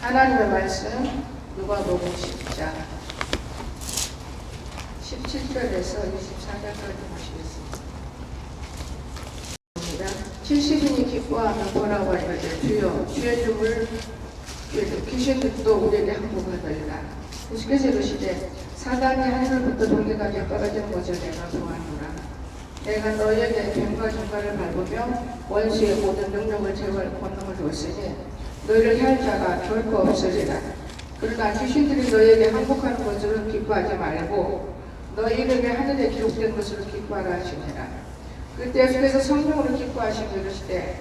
하나님의 말씀 누가복음 10장 17절에서 24절까지 보시겠습니다. 70인이 기뻐하며 보라고 하되 주여 주의 이름을 귀신들도 우리에게 항복하더이다. 예수께서 이르시되 사단이 하늘부터 동계까지 떨어진 것을 내가 보았노라. 내가 너희에게 뱀과 정갈을 밟으며 원수의 모든 능력을 제거할 권능을 주었으니 너희를 할 자가 결코 없으리라. 그러나 귀신들이 너희에게 항복하는 것으로 기뻐하지 말고 너희 이름이 하늘에 기록된 것으로 기뻐하라 하시니라. 그때 예수께서 성령으로 기뻐하시며 이르시되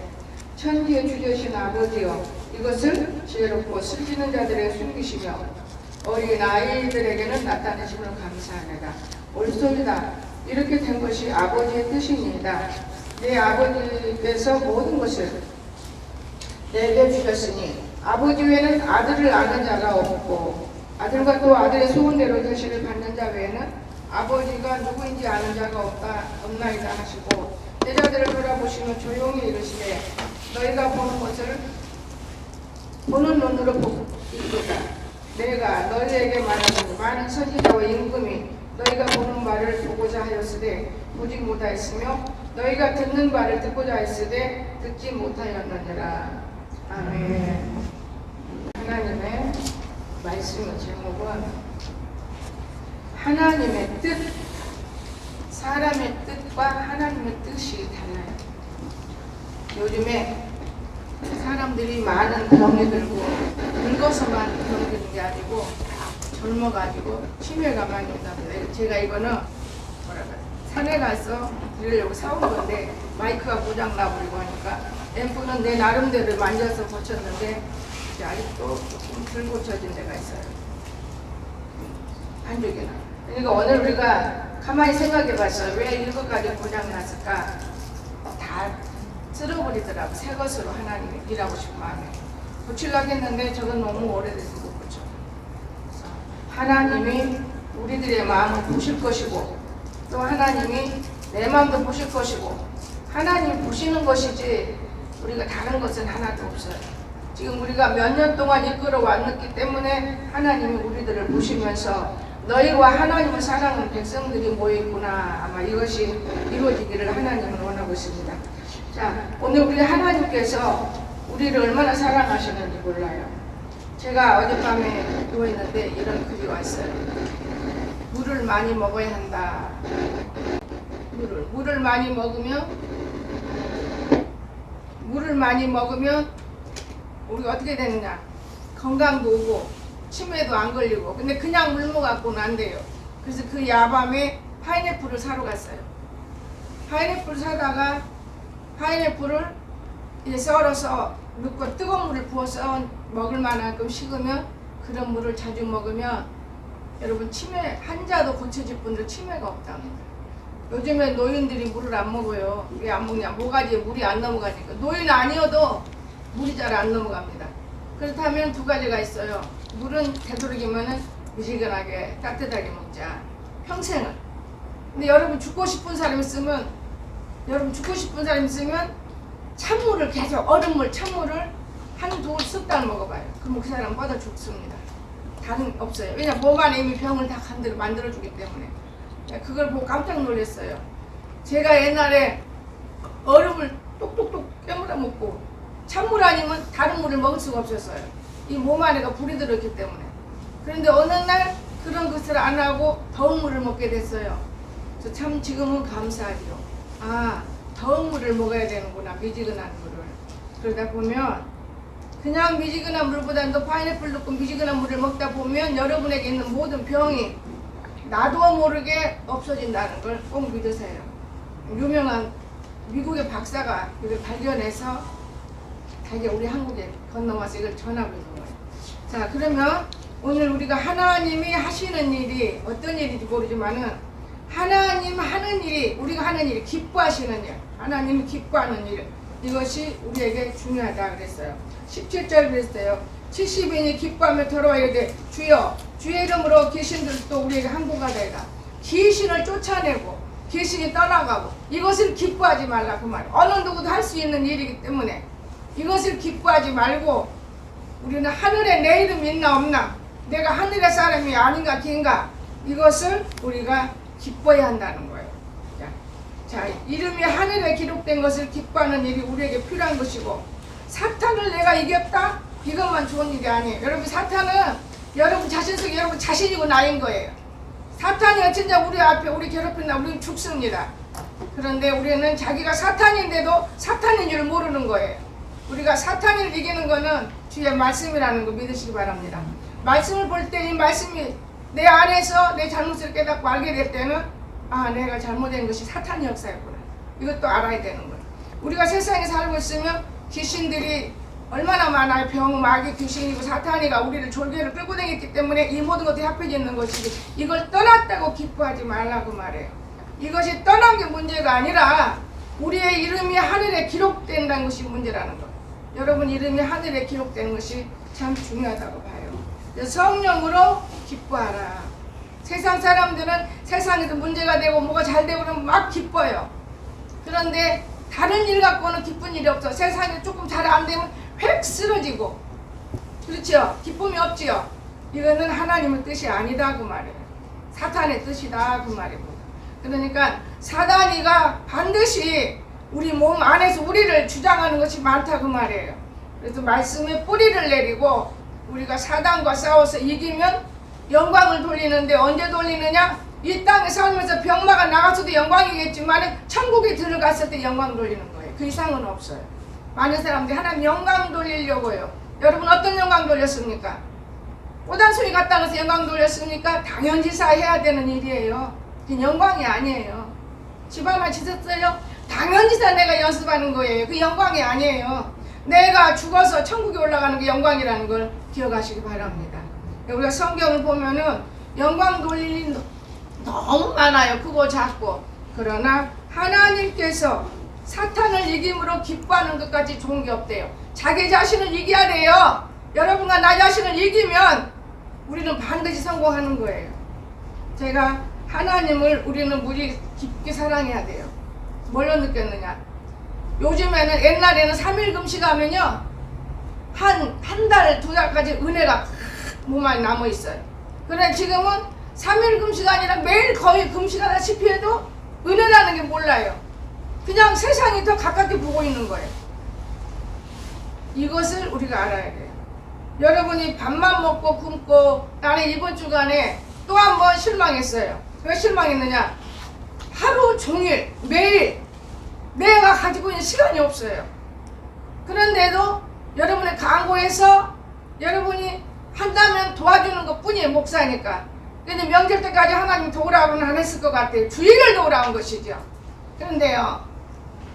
천지의 주되신 아버지여 이것을 지혜롭고 슬기는 자들에게 숨기시며 어린 아이들에게는 나타내심으로 감사하노라. 옳소이다. 이렇게 된 것이 아버지의 뜻이니이다. 내 아버지께서 모든 것을 내게 주셨으니 아버지 외에는 아들을 아는 자가 없고 아들과 또 아들의 소원대로 계시를 받는 자 외에는 아버지가 누구인지 아는 자가 없나이다 하시고 제자들을 돌아보시며 조용히 이르시되 너희가 보는 것을 보는 눈으로 보고 있도다. 내가 너희에게 말하노니 많은 선지자와 임금이 너희가 보는 바를 보고자 하였으되 보지 못하였으며 너희가 듣는 바를 듣고자 했으되 듣지 못하였느니라. 아멘. 하나님의 말씀의 제목은 하나님의 뜻. 사람의 뜻과 하나님의 뜻이 달라요. 요즘에 사람들이 많은 병이 들고 늙어서만 병이 드는 게 아니고 젊어가지고 치매가 많이 온답니다. 제가 이거는 산에 가서 들으려고 사온 건데 마이크가 고장나버리고 하니까 앰프는 내 나름대로 만져서 고쳤는데 아직도 조금 덜 고쳐진 데가 있어요. 한쪽에는. 그러니까 오늘 우리가 가만히 생각해 봤어요. 왜 이것까지 고장났을까? 다 쓸어버리더라고. 새 것으로 하나님이 일하고 싶은 마음에. 고치려고 했는데 저건 너무 오래돼서 못 고쳐. 하나님이 우리들의 마음을 보실 것이고 또 하나님이 내 마음도 보실 것이고 하나님이 보시는 것이지 우리가 다른 것은 하나도 없어요. 지금 우리가 몇 년 동안 이끌어 왔기 때문에 하나님이 우리들을 보시면서 너희와 하나님을 사랑하는 백성들이 모여있구나. 아마 이것이 이루어지기를 하나님은 원하고 있습니다. 자, 오늘 우리 하나님께서 우리를 얼마나 사랑하시는지 몰라요. 제가 어젯밤에 누워있는데 이런 글이 왔어요. 물을 많이 먹어야 한다. 물을 많이 먹으면 우리가 어떻게 되느냐? 건강도 오고 치매도 안 걸리고. 근데 그냥 물 먹어갖고는 안 돼요. 그래서 그 야밤에 파인애플을 사러 갔어요. 파인애플 사다가 파인애플을 이제 썰어서 넣고 뜨거운 물을 부어서 먹을 만큼 식으면 그런 물을 자주 먹으면 여러분 치매 환자도 고쳐질 분들 치매가 없답니다. 요즘에 노인들이 물을 안 먹어요. 왜 안 먹냐? 모가지에 물이 안 넘어가니까. 노인 아니어도 물이 잘 안 넘어갑니다. 그렇다면 두 가지가 있어요. 물은 되도록이면은 미지근하게 따뜻하게 먹자. 평생을. 근데 여러분 죽고 싶은 사람 있으면 찬물을 계속 얼음물 찬물을 한두 습관 먹어봐요. 그럼 그 사람 뻗어 죽습니다. 다른 없어요. 왜냐 몸 안에 이미 병을 다 만들어주기 때문에. 그걸 보고 깜짝 놀랐어요. 제가 옛날에 얼음을 똑똑똑 깨물어 먹고 찬물 아니면 다른 물을 먹을 수가 없었어요. 이 몸 안에가 불이 들어있기 때문에. 그런데 어느 날 그런 것을 안 하고 더운 물을 먹게 됐어요. 그래서 참 지금은 감사하죠. 아, 더운 물을 먹어야 되는구나. 미지근한 물을. 그러다 보면 그냥 미지근한 물보다도 파인애플 넣고 미지근한 물을 먹다 보면 여러분에게 있는 모든 병이 나도 모르게 없어진다는 걸 꼭 믿으세요. 유명한 미국의 박사가 이걸 발견해서 자기 우리 한국에 건너와서 이걸 전하고 있는 거예요. 자, 그러면 오늘 우리가 하나님이 하시는 일이 어떤 일인지 모르지만은 하나님 하는 일이 우리가 하는 일이 기뻐하시는 일, 하나님이 기뻐하는 일 이것이 우리에게 중요하다 그랬어요. 17절 그랬어요. 70인이 기뻐하며 돌아와야 돼. 주여 주의 이름으로 귀신들도 우리에게 항복하다이다. 귀신을 쫓아내고 귀신이 떠나가고 이것을 기뻐하지 말라 그 말. 어느 누구도 할 수 있는 일이기 때문에 이것을 기뻐하지 말고 우리는 하늘에 내 이름이 있나 없나, 내가 하늘의 사람이 아닌가 긴가, 이것을 우리가 기뻐해야 한다는 거예요. 자, 이름이 하늘에 기록된 것을 기뻐하는 일이 우리에게 필요한 것이고, 사탄을 내가 이겼다? 이것만 좋은 일이 아니에요. 여러분, 사탄은 여러분 자신 속에 여러분 자신이고 나인 거예요. 사탄이 진짜 우리 앞에 우리 괴롭힌다, 우리는 죽습니다. 그런데 우리는 자기가 사탄인데도 사탄인 줄 모르는 거예요. 우리가 사탄을 이기는 거는 주의 말씀이라는 거 믿으시기 바랍니다. 말씀을 볼 때 이 말씀이 내 안에서 내 잘못을 깨닫고 알게 될 때는, 아, 내가 잘못된 것이 사탄의 역사였구나, 이것도 알아야 되는 거예요. 우리가 세상에 살고 있으면 귀신들이 얼마나 많아요. 병, 마귀, 귀신이고 사탄이가 우리를 졸개를 끌고 다녔기 때문에 이 모든 것들이 합해져 있는 것이지, 이걸 떠났다고 기뻐하지 말라고 말해요. 이것이 떠난 게 문제가 아니라 우리의 이름이 하늘에 기록된다는 것이 문제라는 거예요. 여러분 이름이 하늘에 기록되는 것이 참 중요하다고 봐요. 성령으로 기뻐하라. 세상 사람들은 세상에서 문제가 되고 뭐가 잘 되고 그러면 막 기뻐요. 그런데 다른 일 갖고는 기쁜 일이 없어. 세상에 조금 잘 안 되면 획 쓰러지고, 그렇죠? 기쁨이 없지요. 이거는 하나님의 뜻이 아니다 그 말이에요. 사탄의 뜻이다 그 말입니다. 그러니까 사단이가 반드시 우리 몸 안에서 우리를 주장하는 것이 많다 그 말이에요. 그래서 말씀에 뿌리를 내리고 우리가 사단과 싸워서 이기면 영광을 돌리는데, 언제 돌리느냐? 이 땅에 살면서 병마가 나가서도 영광이겠지만 천국에 들어갔을 때 영광 돌리는 거예요. 그 이상은 없어요. 많은 사람들이 하나님 영광 돌리려고요. 여러분 어떤 영광 돌렸습니까? 꼬단소리 갔다 와서 영광 돌렸습니까? 당연지사 해야 되는 일이에요. 그 영광이 아니에요. 집안만 지었어요? 당연지사 내가 연습하는 거예요. 그 영광이 아니에요. 내가 죽어서 천국에 올라가는 게 영광이라는 걸 기억하시기 바랍니다. 우리가 성경을 보면은 영광 돌릴 일 너무 많아요. 크고 작고. 그러나 하나님께서 사탄을 이김으로 기뻐하는 것까지 좋은 게 없대요. 자기 자신을 이겨야 돼요. 여러분과 나 자신을 이기면 우리는 반드시 성공하는 거예요. 제가 하나님을 우리는 무지 깊게 사랑해야 돼요. 뭘로 느꼈느냐? 요즘에는, 옛날에는 3일 금식하면요, 한 달, 2달까지 은혜가 몸 안에 남아있어요. 그런데 지금은 3일 금식 아니라 매일 거의 금식하다시피 해도 은혜라는 게 몰라요. 그냥 세상이 더 가깝게 보고 있는 거예요. 이것을 우리가 알아야 돼요. 여러분이 밥만 먹고 굶고, 나는 이번 주간에 또 한 번 실망했어요. 왜 실망했느냐? 하루 종일 매일 내가 가지고 있는 시간이 없어요. 그런데도 여러분의 강구해서 여러분이 한다면 도와주는 것 뿐이에요. 목사니까. 근데 명절 때까지 하나님 도우라고는 안 했을 것 같아요. 주일을 도우라는 것이죠. 그런데요,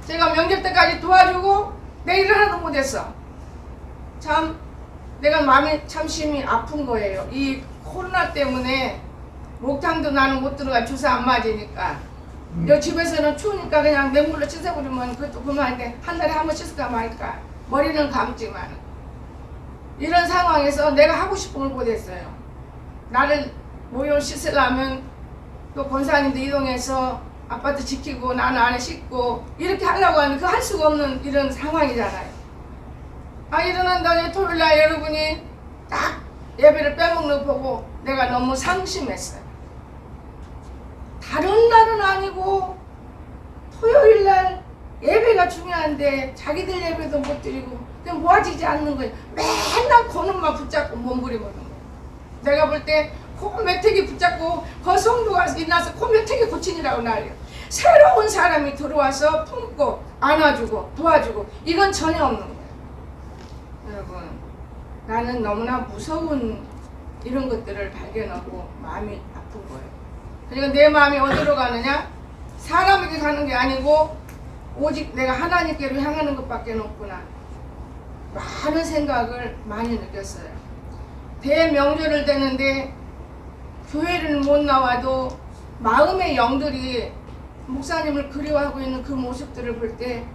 제가 명절 때까지 도와주고 내일을 하나도 못했어. 참 내가 마음이 참 심히 아픈 거예요. 이 코로나 때문에 목탕도 나는 못 들어가, 주사 안 맞으니까. 여 집에서는 추우니까 그냥 맹물로 씻어버리면 그것도 그만인데, 한 달에 한 번 씻을까 말까. 머리는 감지만. 이런 상황에서 내가 하고 싶은 걸 못했어요. 나를 모여 씻으려면 또 권사님도 이동해서 아파트 지키고 나는 안에 씻고 이렇게 하려고 하면 그 할 수가 없는 이런 상황이잖아요. 아, 일어난다니 토요일날 여러분이 딱 예배를 빼먹는 거 보고 내가 너무 상심했어요. 다른 날은 아니고 토요일날 예배가 중요한데 자기들 예배도 못 드리고 그냥 모아지지 않는 거예요. 맨날 코는만 붙잡고 몸부림하는 거예요. 내가 볼 때 코 매택이 붙잡고 그 성도가 일어나서 코 매택이 고친이라고 난리요. 새로운 사람이 들어와서 품고 안아주고 도와주고, 이건 전혀 없는 거예요. 여러분, 나는 너무나 무서운 이런 것들을 발견하고 마음이 아픈 거예요. 그러니까 내 마음이 어디로 가느냐? 사람에게 가는 게 아니고 오직 내가 하나님께로 향하는 것밖에 없구나. 많은 생각을 많이 느꼈어요. 대명절을 되는데 교회를 못 나와도 마음의 영들이 목사님을 그리워하고 있는 그 모습들을 볼 때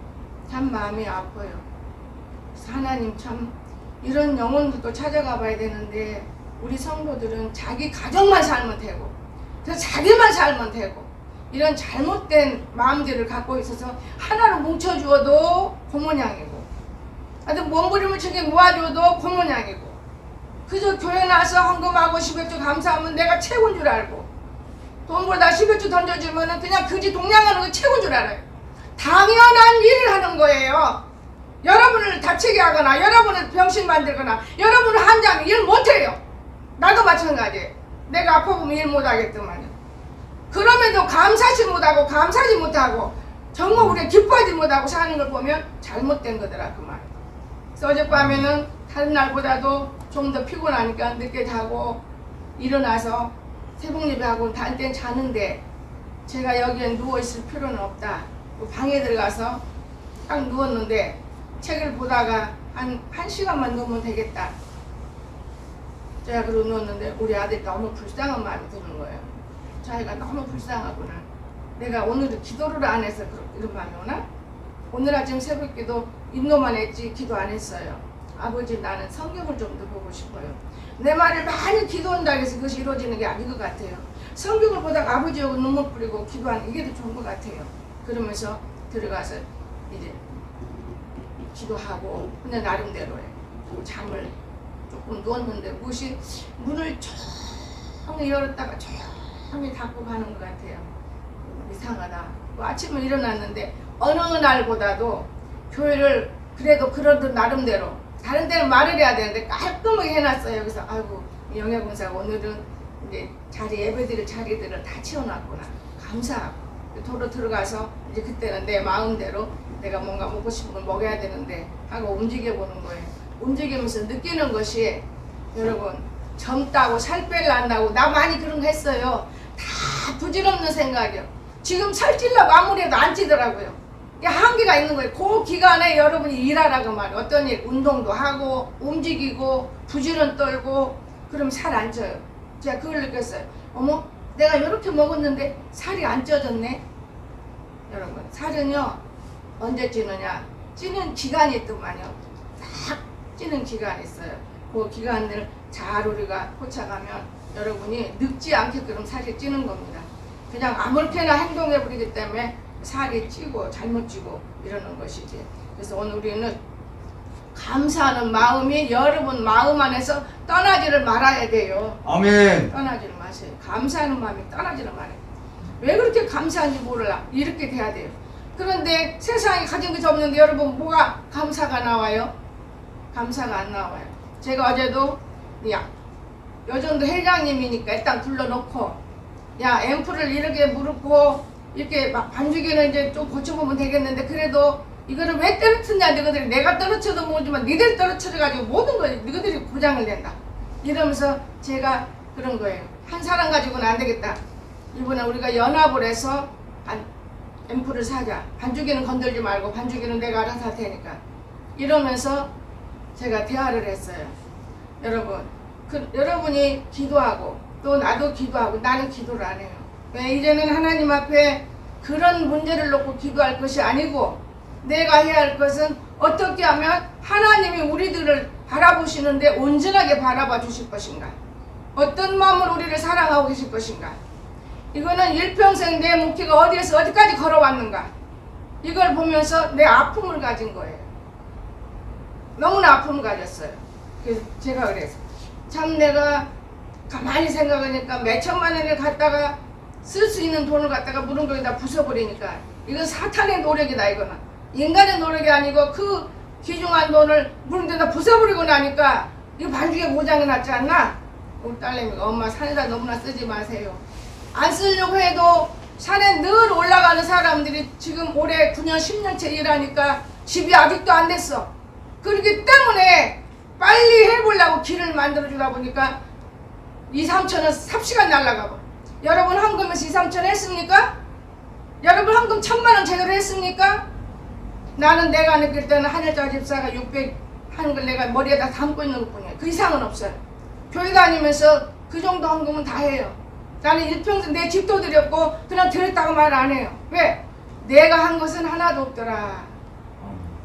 참 마음이 아파요. 하나님, 참 이런 영혼들도 찾아가 봐야 되는데 우리 성도들은 자기 가정만 살면 되고, 그래서 자기만 살면 되고, 이런 잘못된 마음들을 갖고 있어서 하나로 뭉쳐주어도 고모양이고, 하여튼 몸부림을 모아줘도 고모양이고 그저 교회 나서 헌금하고 10여주 감사하면 내가 최고인 줄 알고 돈보다 10여주 던져주면 그냥 그지 동냥하는 거 최고인 줄 알아요. 당연한 일을 하는 거예요. 여러분을 다치게 하거나 여러분을 병신 만들거나 여러분을 한자면 일 못해요. 나도 마찬가지예요. 내가 아파 보면 일 못하겠더만요. 그럼에도 감사하지 못하고 감사하지 못하고 정말 우리가 기뻐하지 못하고 사는 걸 보면 잘못된 거더라 그 말. 그래서 어젯밤에는 다른 날보다도 좀 더 피곤하니까 늦게 자고 일어나서 새벽 예배하고 달 땐 자는데 제가 여기에 누워있을 필요는 없다. 방에 들어가서 딱 누웠는데 책을 보다가 한 1시간만 누우면 되겠다. 제가 그러고 누웠는데 우리 아들이 너무 불쌍한 마음이 드는 거예요. 자기가 너무 불쌍하구나. 내가 오늘은 기도를 안 해서 이런 마음이 오나? 오늘 아침 새벽기도 인도만 했지 기도 안 했어요. 아버지 나는 성경을 좀 더 보고 싶어요. 내 말을 많이 기도한다고 해서 그것이 이루어지는 게 아닌 것 같아요. 성경을 보다가 아버지하고 눈물 뿌리고 기도하는 이게 더 좋은 것 같아요. 그러면서 들어가서 이제 기도하고 그냥 나름대로 해. 잠을 조금 누웠는데 무엇이 문을 조용히 열었다가 조용히 닫고 가는 것 같아요. 이상하다. 아침에 일어났는데 어느 날보다도 교회를 그래도 그러던 나름대로 다른 데는 말을 해야 되는데 깔끔하게 해놨어요. 그래서 아이고 영예봉사가 오늘은 이제 예배드릴 자리들을 다 채워놨구나. 감사하고 도로 들어가서 이제 그때는 내 마음대로 내가 뭔가 먹고 싶은 걸 먹어야 되는데 하고 움직여보는 거예요. 움직이면서 느끼는 것이 여러분 젊다고 살 빼려고 나 많이 그런 거 했어요. 다 부질없는 생각이요. 지금 살찌려고 아무리 해도 안 찌더라고요. 한계가 있는 거예요. 그 기간에 여러분이 일하라고 말이에요. 어떤 일 운동도 하고 움직이고 부지런 떨고 그럼 살 안 쪄요. 제가 그걸 느꼈어요. 어머 내가 이렇게 먹었는데 살이 안 쪄졌네. 여러분 살은요 언제 찌느냐 찌는 기간이 있더만요. 딱 찌는 기간이 있어요. 그 기간을 잘 우리가 쫓아가면 여러분이 늙지 않게끔 살이 찌는 겁니다. 그냥 아무렇게나 행동해버리기 때문에 살이 찌고 잘못 찌고 이러는 것이지. 그래서 오늘 우리는 감사하는 마음이 여러분 마음 안에서 떠나지를 말아야 돼요. 아멘. 떠나지를 마세요. 감사하는 마음이 떠나지를 말아요. 왜 그렇게 감사한지 몰라. 이렇게 돼야 돼요. 그런데 세상에 가진 것이 없는데 여러분 뭐가 감사가 나와요? 감사가 안 나와요. 제가 어제도 여전도 회장님이니까 일단 불러놓고 앰프를 이렇게 무릎고 이렇게 막 반죽이는 이제 좀 고쳐보면 되겠는데 그래도 이거를 왜 떨어뜨냐 너희들이 내가 떨어져도 모르지만 니들 떨어뜨려가지고 모든 걸 너희들이 고장을 낸다 이러면서 제가 그런 거예요. 한 사람 가지고는 안 되겠다. 이번에 우리가 연합을 해서 앰프를 사자. 반죽이는 건들지 말고 반죽이는 내가 알아서 할 테니까 이러면서 제가 대화를 했어요. 여러분 여러분이 기도하고 또 나도 기도하고 나는 기도를 안 해요. 왜? 이제는 하나님 앞에 그런 문제를 놓고 기도할 것이 아니고 내가 해야 할 것은 어떻게 하면 하나님이 우리들을 바라보시는데 온전하게 바라봐 주실 것인가, 어떤 마음으로 우리를 사랑하고 계실 것인가. 이거는 일평생 내 목회가 어디에서 어디까지 걸어왔는가 이걸 보면서 내 아픔을 가진 거예요. 너무나 아픔을 가졌어요. 그래서 제가 그래서 참 내가 가만히 생각하니까 몇 천만 원을 갖다가 쓸 수 있는 돈을 갖다가 무릉도에다 부숴버리니까 이건 사탄의 노력이다. 이거는 인간의 노력이 아니고 그 귀중한 돈을 무릉도에다 부숴버리고 나니까 이거 반죽에 고장이 났지 않나? 우리 딸내미가 엄마 산에다 너무나 쓰지 마세요. 안 쓰려고 해도 산에 늘 올라가는 사람들이 지금 올해 9년 10년째 일하니까 집이 아직도 안 됐어. 그렇기 때문에 빨리 해보려고 길을 만들어주다 보니까 2, 3천원 삽시간 날라가고. 여러분 헌금에서 2, 3천 했습니까? 여러분 헌금 1,000만원 제대로 했습니까? 나는 내가 느낄 때는 한일자 집사가 600 하는 걸 내가 머리에다 담고 있는 것 뿐이에요. 그 이상은 없어요. 교회 다니면서 그 정도 헌금은 다 해요. 나는 일평생 내 집도 드렸고 그냥 드렸다고 말 안 해요. 왜? 내가 한 것은 하나도 없더라.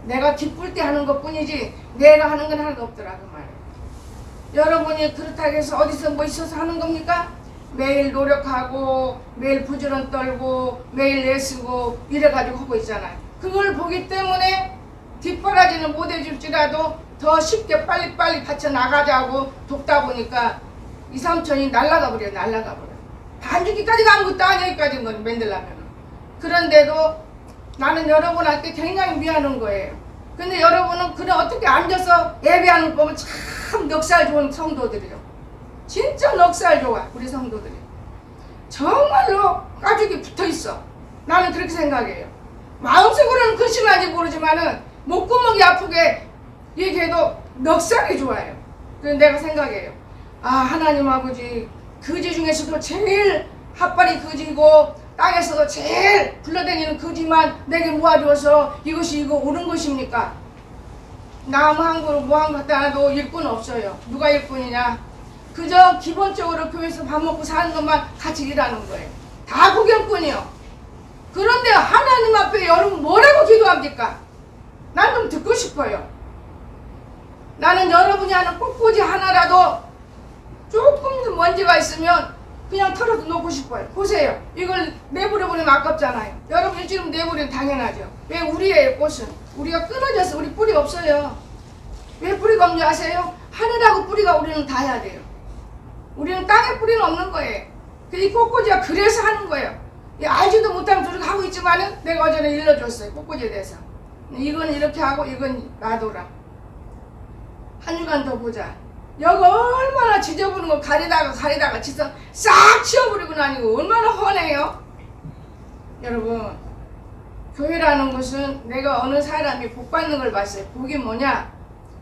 내가 기쁠 때 하는 것 뿐이지 내가 하는 건 하나도 없더라 그 말이에요. 여러분이 그렇다고 해서 어디서 뭐 있어서 하는 겁니까? 매일 노력하고 매일 부지런 떨고 매일 애쓰고 이래가지고 하고 있잖아요. 그걸 보기 때문에 뒷바라지는 못 해줄지라도 더 쉽게 빨리빨리 받쳐나가자고 돕다 보니까 2, 3천이 날아가 버려. 반죽기까지 간 것도 아니야. 여기까지 건 만들려면. 그런데도 나는 여러분한테 굉장히 미안한 거예요. 근데 여러분은 그래 어떻게 앉아서 예배하는 거 보면 참 넉살 좋은 성도들이요. 진짜 넉살 좋아 우리 성도들이. 정말로 가죽이 붙어있어. 나는 그렇게 생각해요. 마음속으로는 근심한지 모르지만은 목구멍이 아프게 얘기해도 넉살이 좋아요. 그래서 내가 생각해요. 아, 하나님 아버지, 거지 중에서도 제일 핫발이 거지고 땅에서도 제일 굴러다니는 거지만 내게 모아줘서 이것이 이거 옳은 것입니까? 나무 한 그릇 뭐 한 것 갖다 놔도 일꾼 없어요. 누가 일꾼이냐? 그저 기본적으로 교회에서 밥 먹고 사는 것만 같이 일하는 거예요. 다 구경꾼이요. 그런데 하나님 앞에 여러분 뭐라고 기도합니까? 난 좀 듣고 싶어요. 나는 여러분이 하는 꽃꽂이 하나라도 조금 먼지가 있으면 그냥 털어도 놓고 싶어요. 보세요. 이걸 내버려버리면 아깝잖아요. 여러분이 지금 내버리면 당연하죠. 왜 우리의 꽃은? 우리가 끊어져서 우리 뿌리 없어요. 왜 뿌리가 없는지 아세요? 하늘하고 뿌리가 우리는 닿아야 돼요. 우리는 땅에 뿌리는 없는 거예요. 이 꽃꽂이가 그래서 하는 거예요. 알지도 못하면 저렇게 하고 있지만은 내가 어제는 일러줬어요. 꽃꽂이에 대해서. 이건 이렇게 하고 이건 놔둬라. 한 주간 더 보자. 여기 얼마나 지저분한 거 가리다가 지서 싹 치워버리고 나니고 얼마나 훤해요. 여러분, 교회라는 것은 내가 어느 사람이 복 받는 걸 봤어요. 복이 뭐냐?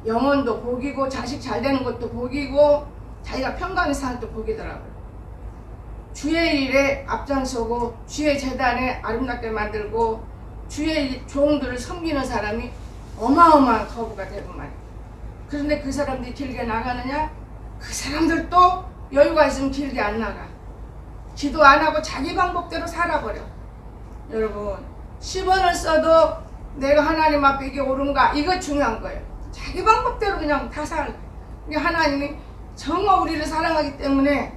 영혼도 복이고 자식 잘 되는 것도 복이고 자기가 평강히 사는 것도 복이더라고요. 주의 일에 앞장서고 주의 재단에 아름답게 만들고 주의 종들을 섬기는 사람이 어마어마한 거부가 되고 말이에요. 그런데 그 사람들이 길게 나가느냐? 그 사람들도 여유가 있으면 길게 안 나가. 기도 안 하고 자기 방법대로 살아버려. 여러분, 10원을 써도 내가 하나님 앞에 이게 옳은가? 이거 중요한 거예요. 자기 방법대로 그냥 다 살. 하나님이 정말 우리를 사랑하기 때문에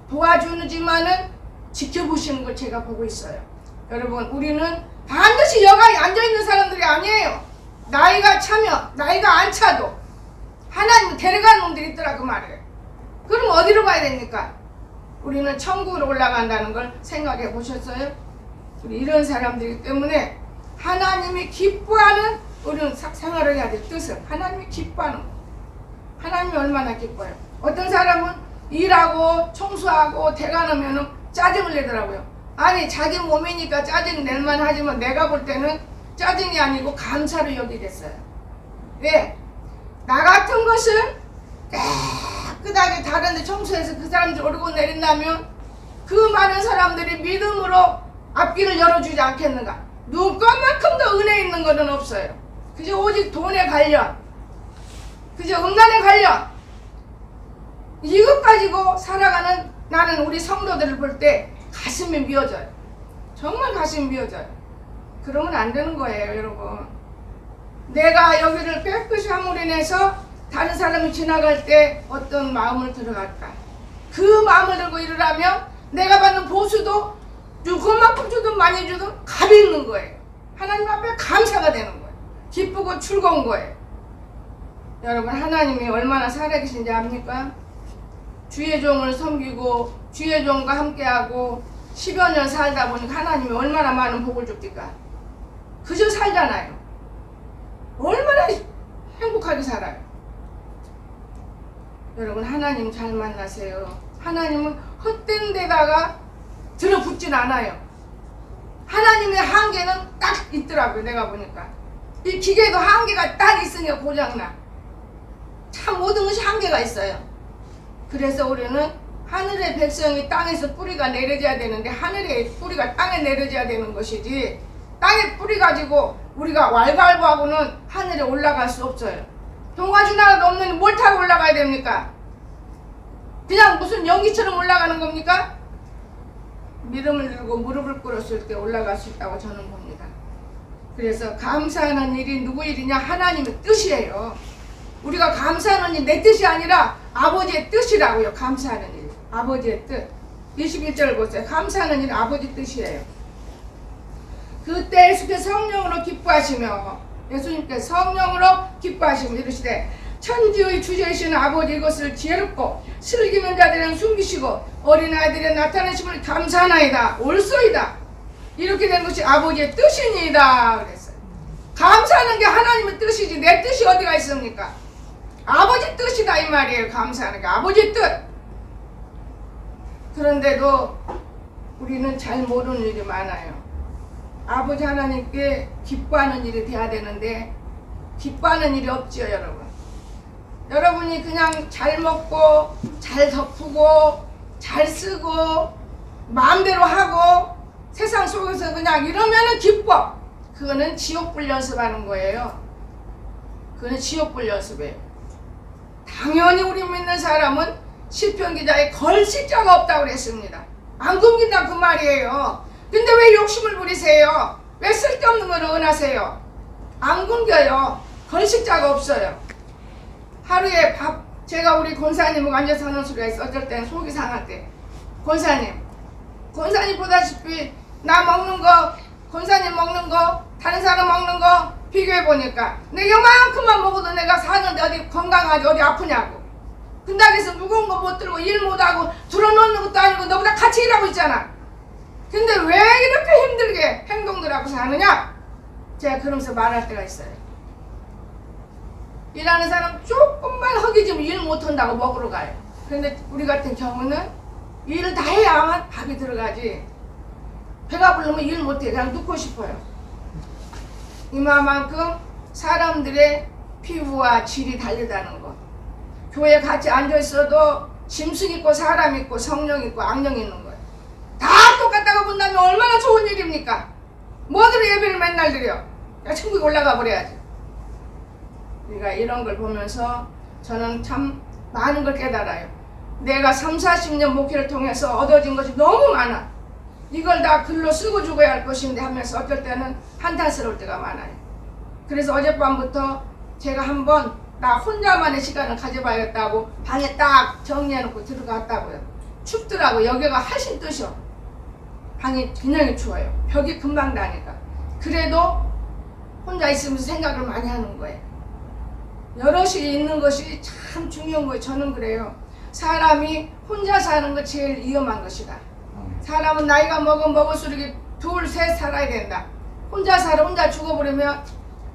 도와주지만은 지켜보시는 걸 제가 보고 있어요. 여러분, 우리는 반드시 여가에 앉아있는 사람들이 아니에요. 나이가 차면 나이가 안 차도 하나님 데려가는 놈들이 있더라 그 말이에요. 그럼 어디로 가야 됩니까? 우리는 천국으로 올라간다는 걸 생각해 보셨어요? 우리 이런 사람들이기 때문에 하나님이 기뻐하는 우리는 생활을 해야 될 뜻을 하나님이 기뻐하는 거. 하나님이 얼마나 기뻐요. 어떤 사람은 일하고 청소하고 대관하면 짜증을 내더라고요. 아니 자기 몸이니까 짜증 낼만 하지만 내가 볼 때는 짜증이 아니고 감사로 여기겠어요. 왜? 나 같은 것을 깨끗하게 다른데 청소해서 그 사람들 오르고 내린다면 그 많은 사람들이 믿음으로 앞길을 열어주지 않겠는가? 눈꽃만큼 더 은혜 있는 것은 없어요. 그저 오직 돈에 관련, 그저 음란에 관련 이것 가지고 살아가는 나는 우리 성도들을 볼 때 가슴이 미어져요. 정말 가슴이 미어져요. 그러면 안 되는 거예요, 여러분. 내가 여기를 깨끗이 함으로 인해서 다른 사람이 지나갈 때 어떤 마음을 들어갈까? 그 마음을 들고 일으라면 내가 받는 보수도 그만큼 주든 많이 주든 값이 있는 거예요. 하나님 앞에 감사가 되는 거예요. 기쁘고 즐거운 거예요. 여러분, 하나님이 얼마나 살아계신지 압니까? 주의 종을 섬기고 주의 종과 함께하고 10여 년 살다 보니까 하나님이 얼마나 많은 복을 줍니까? 그저 살잖아요. 얼마나 행복하게 살아요. 여러분, 하나님 잘 만나세요. 하나님은 헛된 데다가 들어붙진 않아요. 하나님의 한계는 딱 있더라고요. 내가 보니까 이 기계도 한계가 딱 있으니까 고장나. 참 모든 것이 한계가 있어요. 그래서 우리는 하늘의 백성이 땅에서 뿌리가 내려져야 되는데 하늘의 뿌리가 땅에 내려져야 되는 것이지 땅에 뿌리 가지고 우리가 왈가왈부하고는 하늘에 올라갈 수 없어요. 동가지 나라도 없는데 뭘 타고 올라가야 됩니까? 그냥 무슨 연기처럼 올라가는 겁니까? 믿음을 들고 무릎을 꿇었을 때 올라갈 수 있다고 저는 봅니다. 그래서 감사하는 일이 누구 일이냐? 하나님의 뜻이에요. 우리가 감사하는 일이 내 뜻이 아니라 아버지의 뜻이라고요. 감사하는 일, 아버지의 뜻. 21절 보세요. 감사하는 일은 아버지 뜻이에요. 그때 예수께서 성령으로 기뻐하시며 예수님께서 성령으로 기뻐하시고 이르시되 천지의 주제이신 아버지 이것을 지혜롭고 슬기는 자들은 숨기시고 어린아이들의 나타내심을 감사하나이다 옳소이다. 이렇게 된 것이 아버지의 뜻이니이다 그랬어요. 감사하는 게 하나님의 뜻이지 내 뜻이 어디가 있습니까? 아버지 뜻이다 이 말이에요. 감사하는 게 아버지 뜻. 그런데도 우리는 잘 모르는 일이 많아요. 아버지 하나님께 기뻐하는 일이 돼야 되는데 기뻐하는 일이 없지요 여러분. 여러분이 그냥 잘 먹고 잘 덮고 잘 쓰고 마음대로 하고 세상 속에서 그냥 이러면은 기뻐. 그거는 지옥불 연습하는 거예요. 그거는 지옥불 연습이에요. 당연히 우리 믿는 사람은 시편 기자에 걸식자가 없다고 그랬습니다. 안 굶긴다 그 말이에요. 근데 왜 욕심을 부리세요? 왜 쓸데없는 걸 원하세요? 안 굶겨요. 걸식자가 없어요. 하루에 밥 제가 우리 권사님하고 앉아서 하는 소리가 있어. 어쩔 때는 속이 상할 때 권사님 보다시피 나 먹는 거 권사님 먹는 거 다른 사람 먹는 거 비교해 보니까 내가 요만큼만 먹어도 내가 사는데 어디 건강하지 어디 아프냐고. 근당에서 무거운 거 못 들고 일 못하고 들어놓는 것도 아니고 너보다 같이 일하고 있잖아. 근데 왜 이렇게 힘들게 행동들 하고 사느냐? 제가 그러면서 말할 때가 있어요. 일하는 사람 조금만 허기지면 일 못한다고 먹으러 가요. 근데 우리 같은 경우는 일을 다 해야만 밥이 들어가지. 배가 부르면 일 못해. 그냥 눕고 싶어요. 이만큼 사람들의 피부와 질이 다르다는 거. 교회에 같이 앉아있어도 짐승 있고 사람 있고 성령 있고 악령 있는 거예요. 다 똑같다고 본다면 얼마나 좋은 일입니까? 뭐들로 예배를 맨날 드려? 그냥 천국에 올라가 버려야지. 그러니까 이런 걸 보면서 저는 참 많은 걸 깨달아요. 내가 30-40년 목회를 통해서 얻어진 것이 너무 많아. 이걸 다 글로 쓰고 죽어야 할 것인데 하면서 어떨 때는 한탄스러울 때가 많아요. 그래서 어젯밤부터 제가 한번 나 혼자만의 시간을 가져봐야겠다고 방에 딱 정리해놓고 들어갔다고요. 춥더라고. 여기가 훨씬 뜨셔. 방이 굉장히 추워요. 벽이 금방 나니까. 그래도 혼자 있으면서 생각을 많이 하는 거예요. 여럿이 있는 것이 참 중요한 거예요. 저는 그래요. 사람이 혼자 사는 거 제일 위험한 것이다. 사람은 나이가 먹을수록 둘, 셋 살아야 된다. 혼자 살아 혼자 죽어버리면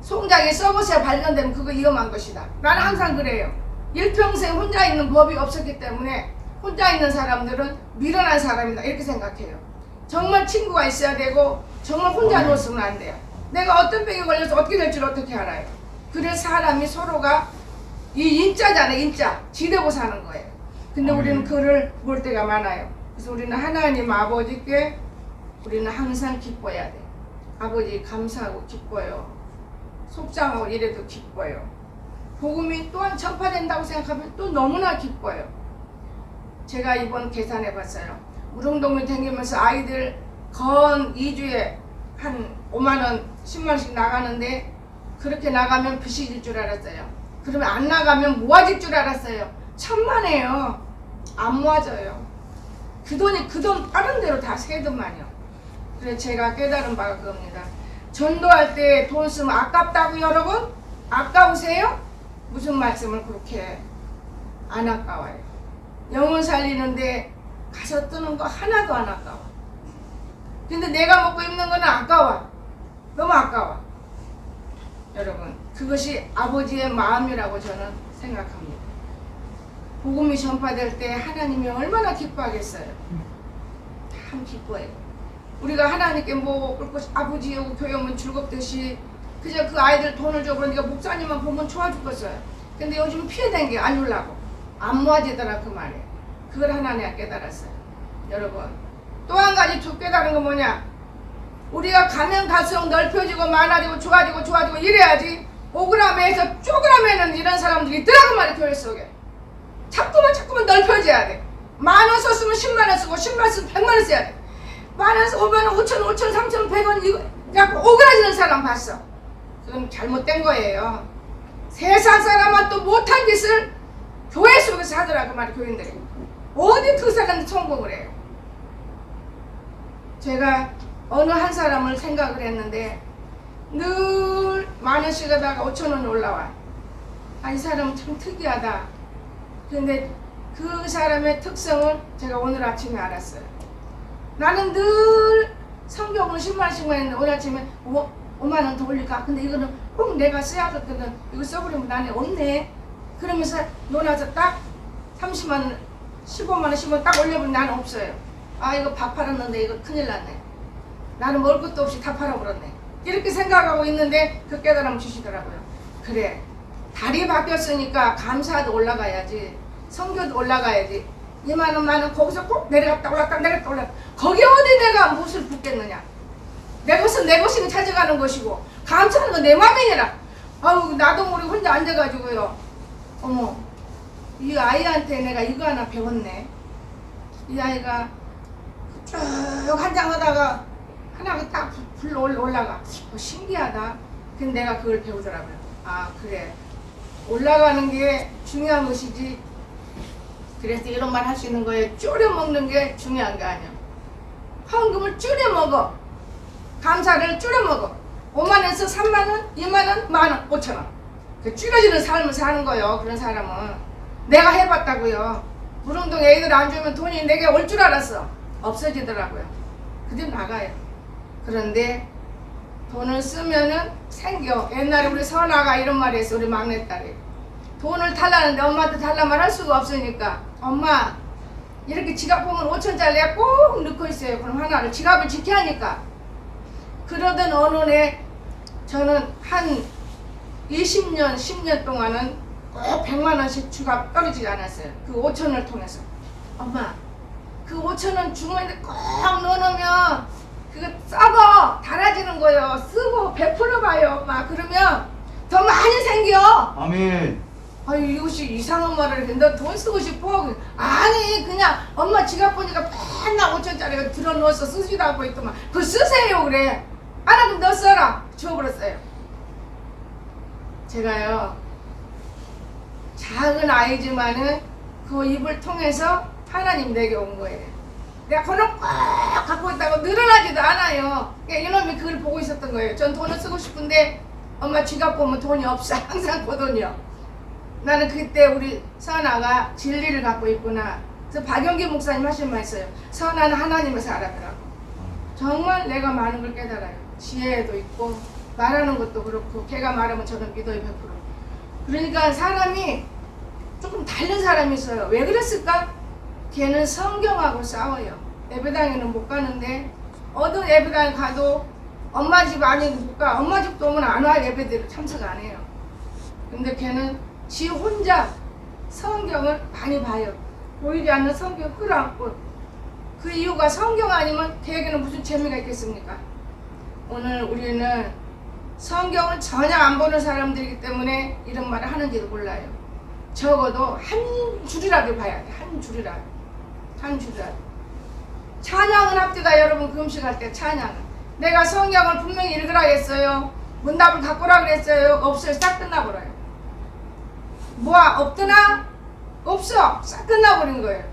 송장에 썩어서 발견되면 그거 위험한 것이다. 나는 항상 그래요. 일평생 혼자 있는 법이 없었기 때문에 혼자 있는 사람들은 미련한 사람이다 이렇게 생각해요. 정말 친구가 있어야 되고 정말 혼자 누웠으면 안 돼요. 내가 어떤 병에 걸려서 어떻게 될지 어떻게 알아요. 그래서 사람이 서로가 이 인자잖아요. 인자 지대고 사는 거예요. 근데 우리는 그를 볼 때가 많아요. 그래서 우리는 하나님 아버지께 우리는 항상 기뻐야 돼. 아버지 감사하고 기뻐요. 속상하고 이래도 기뻐요. 복음이 또한 전파된다고 생각하면 또 너무나 기뻐요. 제가 이번 계산해 봤어요. 무릉동을 다니면서 아이들 건 2주에 한 5만원 10만원씩 나가는데 그렇게 나가면 빚이 질 줄 알았어요. 그러면 안 나가면 모아질 줄 알았어요. 천만에요. 안 모아져요. 그 돈이 그 돈 다른 데로 다 세더만요. 그래서 제가 깨달은 바가 그겁니다. 전도할 때 돈 쓰면 아깝다고 여러분? 아까우세요? 무슨 말씀을 그렇게 안 아까워요. 영혼 살리는데 가서 뜨는 거 하나도 안 아까워. 근데 내가 먹고 입는 거는 아까워. 너무 아까워. 여러분 그것이 아버지의 마음이라고 저는 생각합니다. 복음이 전파될 때 하나님이 얼마나 기뻐하겠어요. 참 기뻐해요. 우리가 하나님께 뭐 아버지하고 교회 오면 즐겁듯이 그저 그 아이들 돈을 줘 그러니까 목사님만 보면 좋아 죽겠어요. 근데 요즘 피해된 게 안 주려고 안 모아지더라 그 말이에요. 그걸 하나님 깨달았어요. 여러분 또 한 가지 더 깨달은 건 뭐냐? 우리가 가면 갈수록 넓혀지고 많아지고 좋아지고 이래야지. 오그라매에서 쪼그라매는 이런 사람들이 있더라고 말이야. 교회 속에 자꾸만 넓혀져야 돼. 10,000원 썼으면 10만원 쓰고 10만원 쓰면 100만원 써야 돼. 10,000원, 5만원, 5,000원, 3,000원, 100원 이거 자꾸 오그라지는 사람 봤어. 그건 잘못된 거예요. 세상 사람은 또 못한 짓을 교회 속에서 하더라고 말이야. 교인들이 어디 그 사람들 성공을 해요. 제가 어느 한 사람을 생각을 했는데 늘 10,000원씩 하다가 5,000원이 올라와. 아, 이 사람은 참 특이하다. 근데 그 사람의 특성을 제가 오늘 아침에 알았어요. 나는 늘 성경을 10만원씩만 했는데 오늘 아침에 5만원 더 올릴까? 근데 이거는 꼭 내가 써야 되거든. 이거 써버리면 나는 없네. 그러면서 놀아서 딱 30만원, 15만원, 10만원 딱 올려버리면 나는 없어요. 아, 이거 밥 팔았는데 이거 큰일 났네. 나는 먹을 것도 없이 다 팔아버렸네. 이렇게 생각하고 있는데 그 깨달음 주시더라고요. 그래, 달이 바뀌었으니까 감사도 올라가야지, 성교도 올라가야지. 2만원, 만원 거기서 꼭 내려갔다 올랐다 내려갔다 올랐다. 거기 어디 내가 무엇을 붓겠느냐. 내 것은 내 것이 찾아가는 것이고 감사하는 건 내 맘이니라. 아우, 나도 모르게 혼자 앉아가지고요. 어머, 이 아이한테 내가 이거 하나 배웠네. 이 아이가 쭉 한장하다가 하나가 딱 불러 올라가. 신기하다. 근데 내가 그걸 배우더라고요. 아, 그래, 올라가는 게 중요한 것이지. 그래서 이런 말 할 수 있는 거예요. 쪼려 먹는 게 중요한 게 아니야. 헌금을 쪼려 먹어. 감사를 줄여 먹어. 5만원에서 3만원, 2만원, 만원, 5천원. 그 줄여지는 삶을 사는 거예요. 그런 사람은. 내가 해봤다고요. 무릉동 애들 안 주면 돈이 내게 올 줄 알았어. 없어지더라고요. 그들 나가요. 그런데 돈을 쓰면은 생겨. 옛날에 우리 선아가 이런 말 했어. 우리 막내딸이. 돈을 달라는데 엄마한테 달라 말할 수가 없으니까, 엄마 이렇게 지갑 보면 5천짜리 꼭 넣고 있어요. 그럼 하나를 지갑을 지켜야 하니까. 그러던 어느 날 저는 한 20년, 10년 동안은 꼭 100만원씩 지갑 떨어지지 않았어요. 그 5천원을 통해서. 엄마, 그 5천원 주머니에 꼭 넣어놓으면 그거 썩어, 달아지는 거예요. 쓰고 베풀어봐요, 엄마. 그러면 더 많이 생겨. 아멘. 아유, 이것이 이상한 말을 해. 너 돈 쓰고 싶어? 아니, 그냥 엄마 지갑 보니까 맨날 5천짜리가 들어넣어서 쓰지도 않고 있더만. 그거 쓰세요, 그래. 안 하면 너 써라. 주워버렸어요. 제가요, 작은 아이지만은 그 입을 통해서 하나님 내게 온 거예요. 내가 돈을 꼭 갖고 있다고 늘어나지도 않아요. 그러니까 이놈이 그걸 보고 있었던 거예요. 전 돈을 쓰고 싶은데 엄마 지갑 보면 돈이 없어. 항상 고돈이요. 나는 그때 우리 선아가 진리를 갖고 있구나. 그래서 박영기 목사님 하신 말 있어요. 선아는 하나님에서 알았더라고. 정말 내가 많은 걸 깨달아요. 지혜도 있고 말하는 것도 그렇고, 걔가 말하면 저는 믿어요 100%. 그러니까 사람이 조금 다른 사람이 있어요. 왜 그랬을까? 걔는 성경하고 싸워요. 예배당에는 못 가는데 어떤 예배당에 가도 엄마 집 아니고 못 가. 엄마 집도 오면 안 와. 예배대로 참석 안 해요. 근데 걔는 지 혼자 성경을 많이 봐요. 보이지 않는 성경 끌어안고. 그 이유가 성경 아니면 걔에게는 무슨 재미가 있겠습니까? 오늘 우리는 성경을 전혀 안 보는 사람들이기 때문에 이런 말을 하는지도 몰라요. 적어도 한 줄이라도 봐야 돼. 한 줄이라도. 한 줄이라도. 찬양은 합디다. 여러분, 금식할 때 찬양은. 내가 성경을 분명히 읽으라 했어요. 문답을 갖고 오라 그랬어요. 없어요. 싹 끝나버려요. 뭐야, 없더나? 없어. 싹 끝나버린 거예요.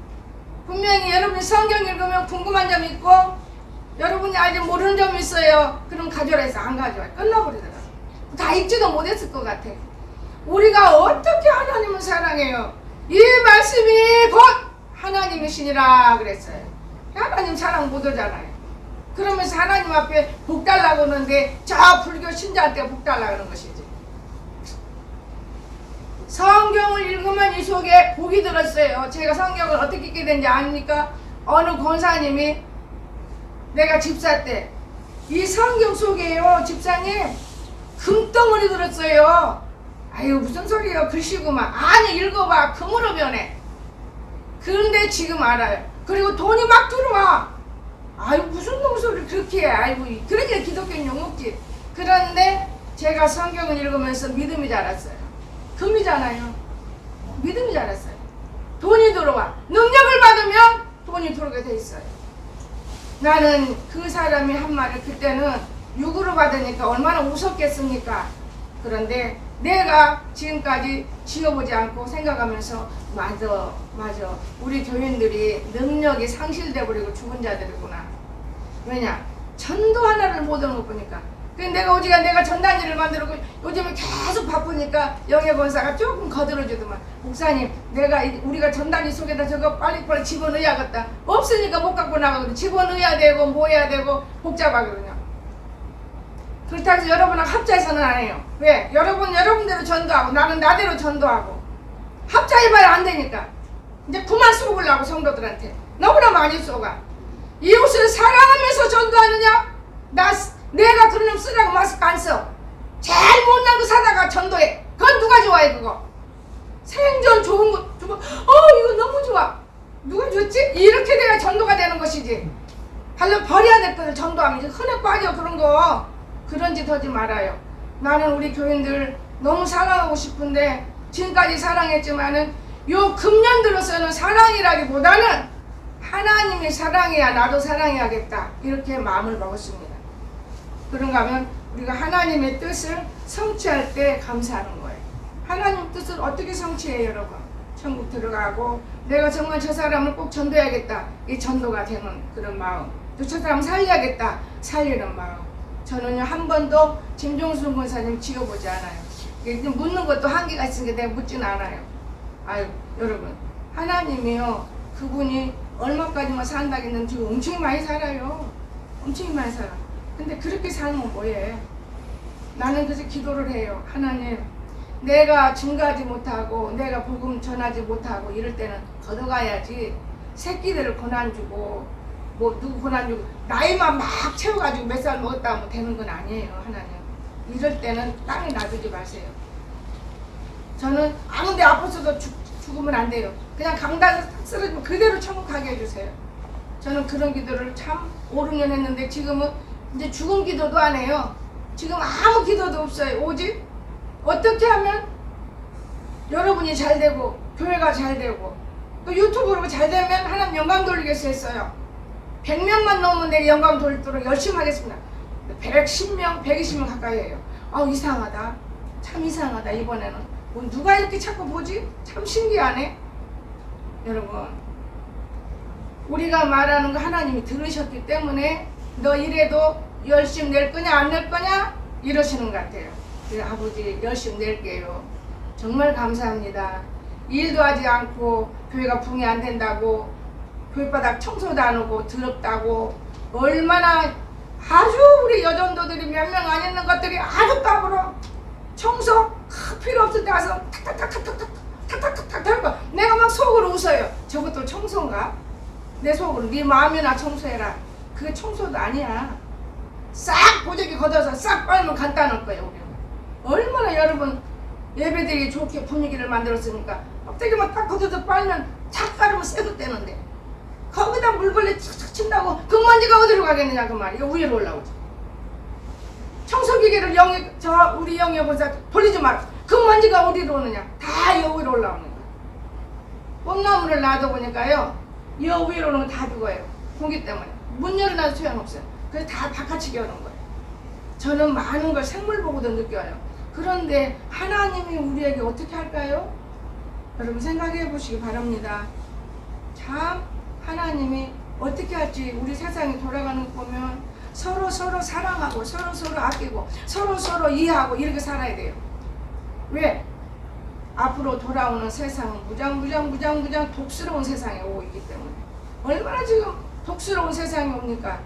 분명히 여러분이 성경 읽으면 궁금한 점이 있고, 여러분이 아직 모르는 점이 있어요. 그럼 가져라 해서 안 가져와요. 끝나버리더라고요. 다 읽지도 못했을 것 같아. 우리가 어떻게 하나님을 사랑해요? 이 말씀이 곧 하나님이시니라 그랬어요. 하나님 사랑 못하잖아요. 그러면서 하나님 앞에 복 달라고 하는데 저 불교 신자한테 복 달라고 하는 것이지. 성경을 읽으면 이 속에 복이 들었어요. 제가 성경을 어떻게 읽게 된지 아닙니까? 어느 권사님이 내가 집사 때 이 성경 속에요, 집사님, 금덩어리 들었어요. 아유, 무슨 소리예요? 글씨구만. 아니, 읽어봐. 금으로 변해. 그런데 지금 알아요. 그리고 돈이 막 들어와. 아유, 무슨 놈 소리를 그렇게 해. 아이고, 그러니까 기독교는 욕먹지. 그런데 제가 성경을 읽으면서 믿음이 자랐어요. 금이잖아요. 믿음이 자랐어요. 돈이 들어와. 능력을 받으면 돈이 들어오게 돼 있어요. 나는 그 사람이 한 말을 그때는 육으로 받으니까 얼마나 웃었겠습니까? 그런데 내가 지금까지 지어보지 않고 생각하면서 맞아 우리 교인들이 능력이 상실돼 버리고 죽은 자들이구나. 왜냐? 전도 하나를 못 얻는 거 보니까 근데 내가 오지가 내가 전단지를 만들고 요즘에 계속 바쁘니까 영예권사가 조금 거들어주더만 목사님 내가 우리가 전단지 속에다 저거 빨리빨리 집어넣어야겠다. 없으니까 못 갖고 나가거든. 집어넣어야 되고 뭐 해야 되고 복잡하거든요. 그렇다고 해서 여러분하고 합자해서는 안 해요. 왜? 여러분대로 전도하고 나는 나대로 전도하고 합자해봐야 안 되니까 이제 그만 쏘으려고 성도들한테 너무나 많이 쏘가. 이웃을 사랑하면서 전도하느냐? 내가 그런 놈 쓰라고 마스크 안 써. 제일 못난 거 사다가 전도해. 그건 누가 좋아해 그거? 생전 좋은 거 주고 이거 너무 좋아. 누가 줬지? 이렇게 돼야 전도가 되는 것이지. 발로 버려야 될 것을 전도하면 이제 흔해 빠져 그런 거. 그런 짓 하지 말아요. 나는 우리 교인들 너무 사랑하고 싶은데 지금까지 사랑했지만은 요 금년 들어서는 사랑이라기보다는 하나님이 사랑해야 나도 사랑해야겠다 이렇게 마음을 먹었습니다. 그런가 하면 우리가 하나님의 뜻을 성취할 때 감사하는 거예요. 하나님 뜻을 어떻게 성취해요 여러분? 천국 들어가고 내가 정말 저 사람을 꼭 전도해야겠다 이 전도가 되는 그런 마음, 또 저 사람 살려야겠다 살리는 마음. 저는요 한 번도 김종순 권사님 지어보지 않아요. 묻는 것도 한계가 있으니까 내가 묻지는 않아요. 아유 여러분 하나님이요 그분이 얼마까지만 산다기는 지금 엄청 많이 살아요. 엄청 많이 살아. 근데 그렇게 살면 뭐해? 나는 그래서 기도를 해요. 하나님 내가 증거하지 못하고 내가 복음 전하지 못하고 이럴 때는 걷어가야지. 새끼들을 고난 주고 뭐 누구 고난 주고 나이만 막 채워가지고 몇 살 먹었다 하면 되는 건 아니에요. 하나님 이럴 때는 땅에 놔두지 마세요. 저는 아무데 아파서도 죽으면 안 돼요. 그냥 강당에서 탁 쓰러지면 그대로 천국 가게 해주세요. 저는 그런 기도를 참 5, 6년 했는데 지금은 이제 죽음 기도도 안 해요. 지금 아무 기도도 없어요. 오직 어떻게 하면 여러분이 잘 되고 교회가 잘 되고 또 유튜브로 잘 되면 하나님 영광 돌리겠어 했어요. 100명만 넘으면 내가 영광 돌리도록 열심히 하겠습니다. 110명, 120명 가까이 해요. 이상하다. 참 이상하다. 이번에는 누가 이렇게 자꾸 보지? 참 신기하네. 여러분 우리가 말하는 거 하나님이 들으셨기 때문에 너 이래도 열심히 낼 거냐 안 낼 거냐 이러시는 것 같아요. 그래, 아버지 열심히 낼게요. 정말 감사합니다. 일도 하지 않고 교회가 붕이 안 된다고 교회바닥 청소도 안 하고 더럽다고 얼마나 아주 우리 여전도들이 몇 명 안 있는 것들이 아주 까불어. 청소 필요 없을 때 와서 탁탁탁탁탁탁탁탁탁탁 털고 내가 막 속으로 웃어요. 저것도 청소인가? 내 속으로 네 마음이나 청소해라. 그게 청소도 아니야. 싹 보자기 걷어서 싹 빨면 간단할 거예요. 우리는 얼마나 여러분 예배들이 좋게 분위기를 만들었으니까 엎드기만 딱 걷어서 빨면 착 깔으면 쇠도 떼는데 거기다 물걸레 착착 친다고 그 먼지가 어디로 가겠느냐 그 말이야. 위로 올라오지. 청소기계를 우리 영예 본사 돌리지 마라. 그 먼지가 어디로 오느냐? 다 여기로 올라오는 거야. 꽃나무를 놔둬보니까요 여 위로 오는 건 다 죽어요. 공기 때문에. 문 열어놔도 소용없어요. 그래서 다 바깥치게 오는 거예요. 저는 많은 걸 생물 보고도 느껴요. 그런데 하나님이 우리에게 어떻게 할까요? 여러분 생각해 보시기 바랍니다. 참 하나님이 어떻게 할지 우리 세상이 돌아가는 거 보면 서로 사랑하고 서로 아끼고 서로 이해하고 이렇게 살아야 돼요. 왜? 앞으로 돌아오는 세상은 무장 독스러운 세상이 오고 있기 때문에. 얼마나 지금 독스러운 세상이 옵니까?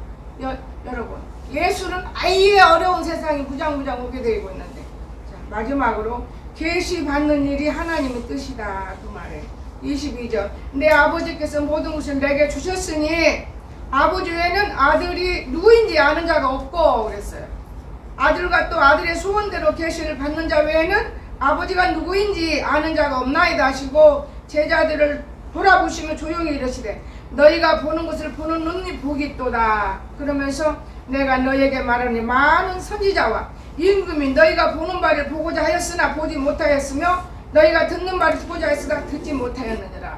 여러분 예수는 아예 어려운 세상이 무장 오게 되고 있는데 자, 마지막으로 계시 받는 일이 하나님의 뜻이다 그 말에 22절 내 아버지께서 모든 것을 내게 주셨으니 아버지 외에는 아들이 누구인지 아는 자가 없고 그랬어요. 아들과 또 아들의 소원대로 계시를 받는 자 외에는 아버지가 누구인지 아는 자가 없나이다 하시고 제자들을 돌아보시며 조용히 이르시되 너희가 보는 것을 보는 눈이 복이 있도다. 그러면서 내가 너희에게 말하니 많은 선지자와 임금이 너희가 보는 바를 보고자 하였으나 보지 못하였으며 너희가 듣는 바를 듣고자 했으나 듣지 못하였느니라.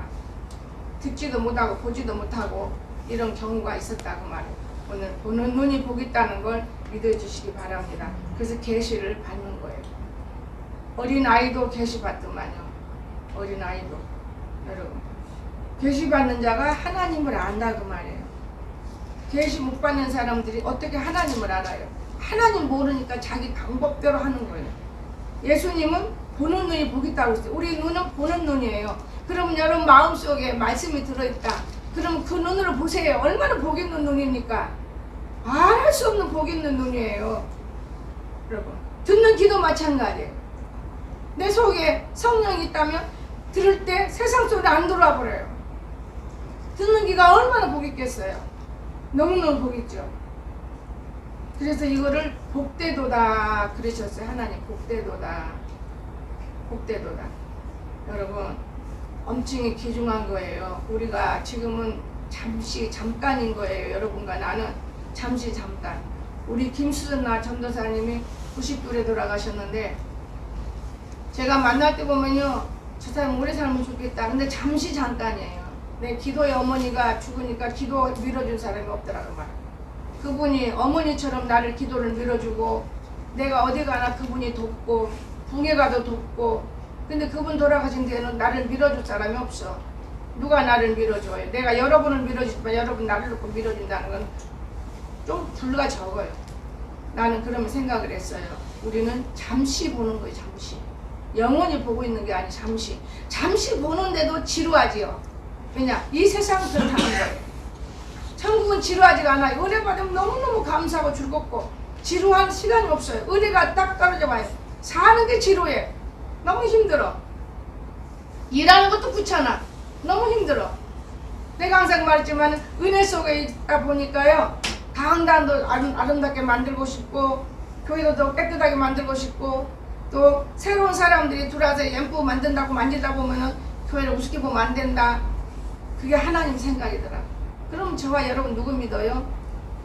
듣지도 못하고 보지도 못하고 이런 경우가 있었다 그 말이에요. 오늘 보는 눈이 복이 있다는 걸 믿어주시기 바랍니다. 그래서 계시를 받는 거예요. 어린아이도 계시 받더만요. 어린아이도 여러분 계시 받는 자가 하나님을 안다 그 말이에요. 계시 못 받는 사람들이 어떻게 하나님을 알아요? 하나님 모르니까 자기 방법대로 하는 거예요. 예수님은 보는 눈이 복 있다고 했어요. 우리 눈은 보는 눈이에요. 그러면 여러분 마음속에 말씀이 들어있다. 그럼 그 눈으로 보세요. 얼마나 복 있는 눈입니까? 말할 수 없는 복 있는 눈이에요. 여러분 듣는 기도 마찬가지예요. 내 속에 성령이 있다면 들을 때 세상 소리 안 들어와 버려요. 듣는 귀가 얼마나 복 있겠어요. 너무너무 복 있죠. 그래서 이거를 복되도다 그러셨어요. 하나님 복되도다. 복되도다. 여러분 엄청히 귀중한 거예요. 우리가 지금은 잠깐인 거예요. 여러분과 나는 잠시 잠깐. 우리 김수전나 전도사님이 90돌에 돌아가셨는데 제가 만날 때 보면요, 저 사람 오래 살면 좋겠다. 근데 잠시 잠깐이에요. 내 기도의 어머니가 죽으니까 기도 밀어준 사람이 없더라고 말. 그분이 어머니처럼 나를 기도를 밀어주고 내가 어디 가나 그분이 돕고 붕에 가도 돕고. 근데 그분 돌아가신 뒤에는 나를 밀어줄 사람이 없어. 누가 나를 밀어줘요? 내가 여러분을 밀어주지만 여러분 나를 놓고 밀어준다는 건 좀 불과 적어요. 나는 그러면 생각을 했어요. 우리는 잠시 보는 거예요. 잠시. 영원히 보고 있는 게 아니 잠시. 잠시 보는데도 지루하지요. 왜냐? 이 세상은 그렇다는 거예요. 천국은 지루하지가 않아요. 은혜 받으면 너무너무 감사하고 즐겁고 지루한 시간이 없어요. 은혜가 딱 떨어져 와요. 사는 게 지루해. 너무 힘들어. 일하는 것도 귀찮아. 너무 힘들어. 내가 항상 말했지만 은혜 속에 있다 보니까요. 강단도 아름답게 만들고 싶고 교회도 더 깨끗하게 만들고 싶고 또 새로운 사람들이 들어와서 예쁘고 만들다 보면은 교회를 우습게 보면 안 된다. 그게 하나님 생각이더라. 그럼 저와 여러분 누구 믿어요?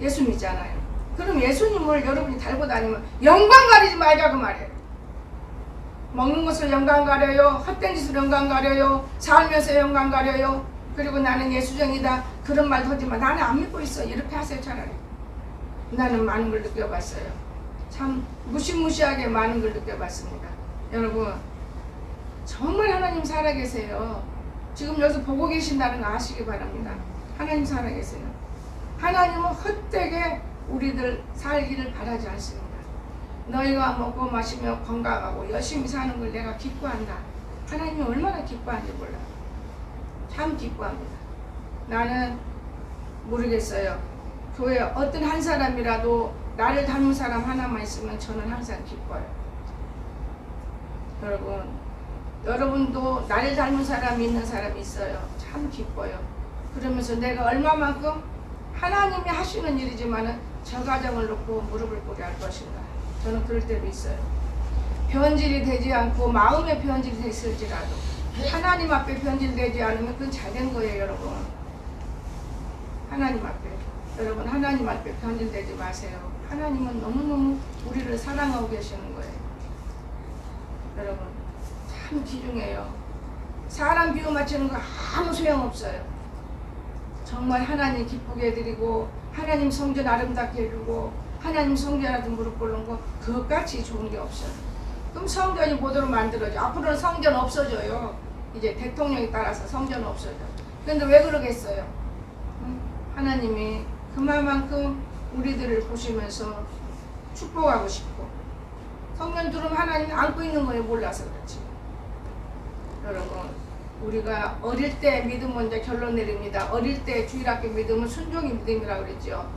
예수 믿잖아요. 그럼 예수님을 여러분이 달고 다니면 영광 가리지 말자고 말해요. 먹는 것을 영광 가려요. 헛된 짓을 영광 가려요. 살면서 영광 가려요. 그리고 나는 예수쟁이다. 그런 말도 하지만 나는 안 믿고 있어. 이렇게 하세요 차라리. 나는 많은 걸 느껴봤어요. 참 무시무시하게 많은 걸 느껴봤습니다. 여러분 정말 하나님 살아계세요. 지금 여기서 보고 계신다는 거 아시기 바랍니다. 하나님 살아계세요. 하나님은 헛되게 우리들 살기를 바라지 않습니다. 너희가 먹고 마시며 건강하고 열심히 사는 걸 내가 기뻐한다. 하나님이 얼마나 기뻐하는지 몰라. 참 기뻐합니다. 나는 모르겠어요. 교회 어떤 한 사람이라도 나를 닮은 사람 하나만 있으면 저는 항상 기뻐요. 여러분도 나를 닮은 사람이 있는 사람이 있어요. 참 기뻐요. 그러면서 내가 얼마만큼 하나님이 하시는 일이지만은 저 가정을 놓고 무릎을 꿇게 할 것인가. 저는 그럴 때도 있어요. 변질이 되지 않고 마음의 변질이 됐을지라도 하나님 앞에 변질되지 않으면 그건 잘된 거예요. 여러분 하나님 앞에 여러분 하나님 앞에 변질되지 마세요. 하나님은 너무너무 우리를 사랑하고 계시는 거예요. 여러분 참 귀중해요. 사람 비유 맞추는 거 아무 소용없어요. 정말 하나님 기쁘게 해드리고 하나님 성전 아름답게 해주고 하나님 성전한테 무릎 꿇는 거 그것같이 좋은 게 없어요. 그럼 성전이 뭐대로 만들어져? 앞으로는 성전 없어져요. 이제 대통령에 따라서 성전 없어져. 그런데 왜 그러겠어요? 하나님이 그만큼 우리들을 보시면서 축복하고 싶고 성전 들으면 하나님 안고 있는 거에 몰라서 그렇지. 여러분 우리가 어릴 때 믿음은 이제 결론 내립니다. 어릴 때 주일학교 믿음은 순종의 믿음이라고 그랬죠.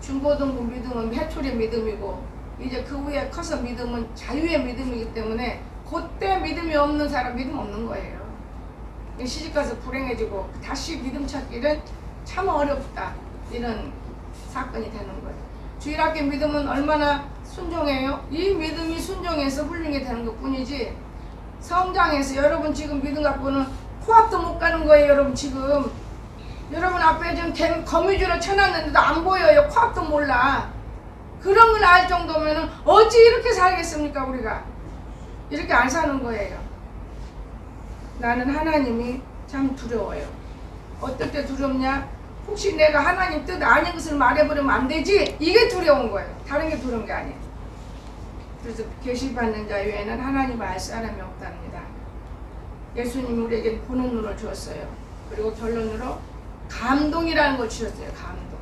중고등부 믿음은 회초리의 믿음이고 이제 그 후에 커서 믿음은 자유의 믿음이기 때문에 그때 믿음이 없는 사람 믿음 없는 거예요. 시집가서 불행해지고 다시 믿음 찾기는 참 어렵다. 이런 사건이 되는 거예요. 주일학교 믿음은 얼마나 순종해요? 이 믿음이 순종해서 훌륭히 되는 것 뿐이지 성장해서 여러분 지금 믿음 갖고는 코앞도 못 가는 거예요. 여러분 지금 여러분 앞에 지금 거미줄을 쳐놨는데도 안 보여요. 코앞도 몰라. 그런 걸 알 정도면은 어찌 이렇게 살겠습니까? 우리가 이렇게 안 사는 거예요. 나는 하나님이 참 두려워요. 어떨 때 두렵냐? 혹시 내가 하나님 뜻 아닌 것을 말해버리면 안 되지? 이게 두려운 거예요. 다른 게 두려운 게 아니에요. 그래서 계시받는 자 외에는 하나님 알 사람이 없답니다. 예수님이 우리에게 보는 눈을 주었어요. 그리고 결론으로 감동이라는 걸 주셨어요. 감동.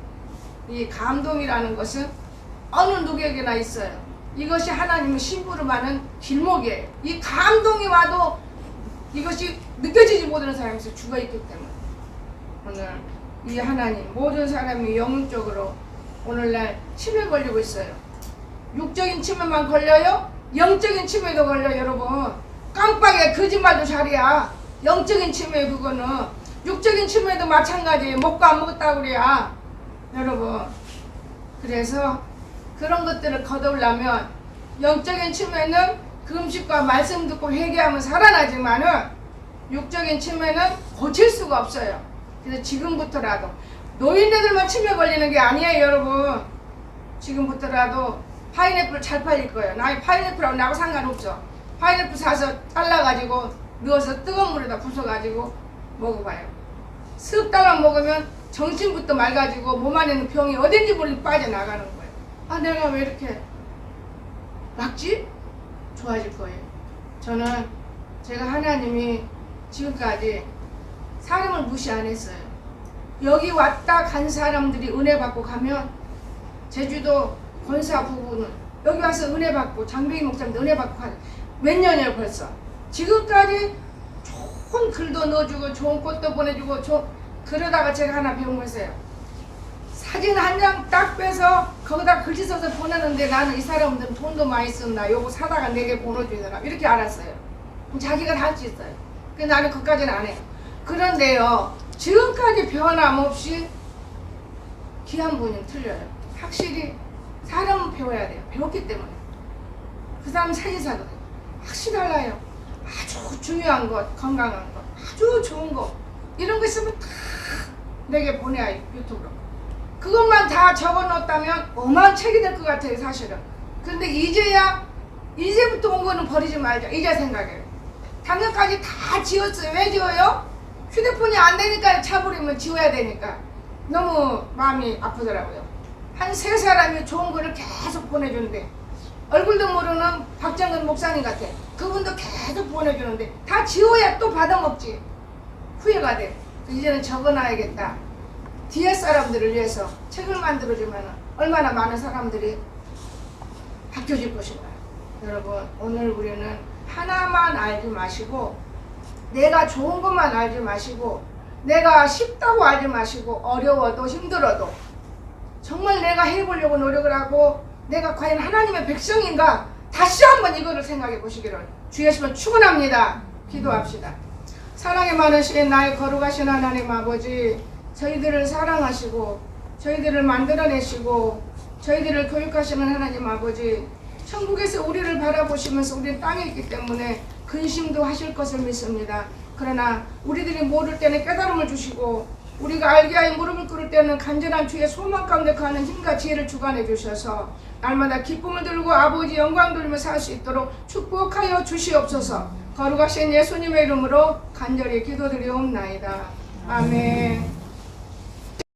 이 감동이라는 것은 어느 누구에게나 있어요. 이것이 하나님의 심부름하는 길목이에요. 이 감동이 와도 이것이 느껴지지 못하는 사람에서 죽어있기 때문에 오늘 이 하나님 모든 사람이 영적으로 오늘날 치매 걸리고 있어요. 육적인 치매만 걸려요? 영적인 치매도 걸려요. 여러분 깜빡이야. 거짓말도 잘이야. 영적인 치매 그거는 육적인 치매도 마찬가지예요. 먹고 안 먹었다고 그래야 여러분. 그래서 그런 것들을 거두려면 영적인 치매는 그 음식과 말씀 듣고 회개하면 살아나지만은 육적인 치매는 고칠 수가 없어요. 그래서 지금부터라도 노인네들만 치매 걸리는 게 아니에요. 여러분 지금부터라도 파인애플 잘 팔릴 거예요. 나 파인애플하고 나하고 상관없어. 파인애플 사서 잘라가지고 넣어서 뜨거운 물에다 부숴가지고 먹어봐요. 습 달랑 먹으면 정신부터 맑아지고 몸 안에 있는 병이 어딘지 모르게 빠져나가는 거예요. 아 내가 왜 이렇게 막지? 좋아질 거예요. 저는 제가 하나님이 지금까지 사람을 무시 안 했어요. 여기 왔다 간 사람들이 은혜 받고 가면 제주도 권사 부부는 여기 와서 은혜 받고 장배기 목사님도 은혜 받고 몇 년이에요 벌써. 지금까지 좋은 글도 넣어주고 좋은 꽃도 보내주고 그러다가 제가 하나 배운 거 있어요. 사진 한 장 딱 빼서 거기다 글씨 써서 보내는데 나는 이 사람들은 돈도 많이 쓴다. 요거 사다가 내게 보내주더라. 이렇게 알았어요. 그럼 자기가 다 할 수 있어요. 근데 나는 그까지는 안 해요. 그런데요 지금까지 변함없이 귀한 분이 틀려요. 확실히 사람은 배워야 돼요. 배웠기 때문에. 그 사람 사진사거든요. 확실히 달라요. 아주 중요한 것, 건강한 것, 아주 좋은 것 이런 거 있으면 다 내게 보내야 유튜브로. 그것만 다 적어놓았다면 어마한 책이 될 것 같아요 사실은. 근데 이제부터 온 거는 버리지 말자. 이제 생각해요. 작년까지 다 지웠어요. 왜 지워요? 휴대폰이 안 되니까 차버리면 지워야 되니까. 너무 마음이 아프더라고요. 한 세 사람이 좋은 거를 계속 보내주는데 얼굴도 모르는 박정근 목사님 같아. 그분도 계속 보내주는데 다 지워야 또 받아먹지. 후회가 돼. 이제는 적어놔야겠다. 뒤에 사람들을 위해서 책을 만들어주면 얼마나 많은 사람들이 바뀌어질 것인가. 여러분 오늘 우리는 하나만 알지 마시고 내가 좋은 것만 알지 마시고 내가 쉽다고 알지 마시고 어려워도 힘들어도 정말 내가 해보려고 노력을 하고 내가 과연 하나님의 백성인가 다시 한번 이거를 생각해 보시기를 주 예수님을 축원합니다. 기도합시다. 사랑이 많으신 나의 거룩하신 하나님 아버지, 저희들을 사랑하시고 저희들을 만들어내시고 저희들을 교육하시는 하나님 아버지, 천국에서 우리를 바라보시면서 우리는 땅에 있기 때문에 근심도 하실 것을 믿습니다. 그러나 우리들이 모를 때는 깨달음을 주시고 우리가 알게 하여 무릎을 꿇을 때는 간절한 주의 소망 가운데 가는 힘과 지혜를 주관해 주셔서 날마다 기쁨을 들고 아버지 영광 돌리며 살 수 있도록 축복하여 주시옵소서. 거룩하신 예수님의 이름으로 간절히 기도드리옵나이다. 아멘.